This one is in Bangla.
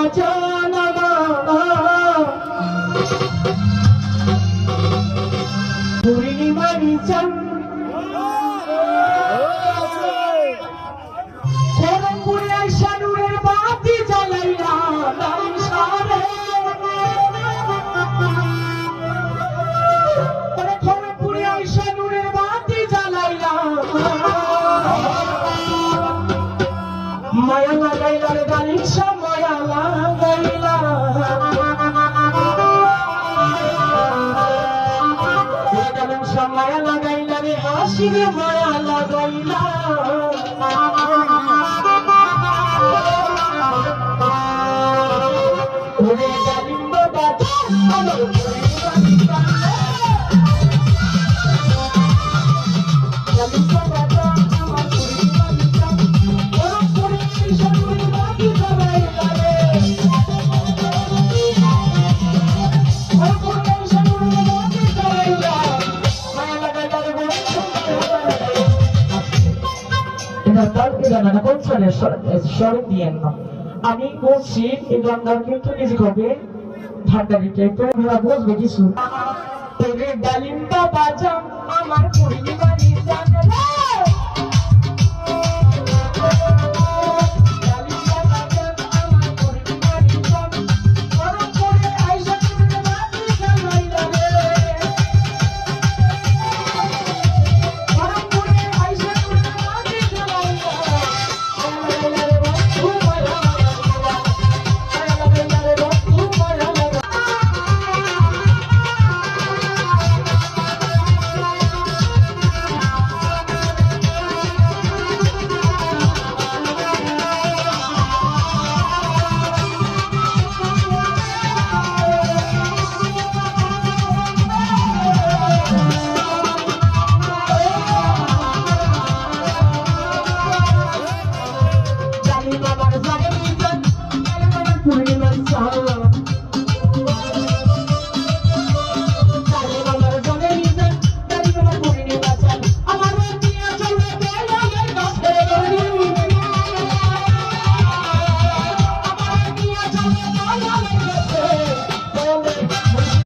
বাজান পূর্ণিমারি চাঁদ খড়গপুরে আইসা নূরের বাতি জ্বালাইলা সারে খড়গপুরে আইসা নূরের বাতি জ্বালাইলা মায়া লাগাইলা রে গালিসা মায়া লাগাইলা মায়া লাগাইলা রে হাসিরে মায়া লাগাইলা ওরে গালিম্ব বাজা আমার আমি বলছি এই গানটার কিন্তু মিউজিক হবে ভান্ডারি টাইপের আমরা বুঝবে কিছু তোরে ডালিম্বা বাজাম আমার পূর্ণিমারি জান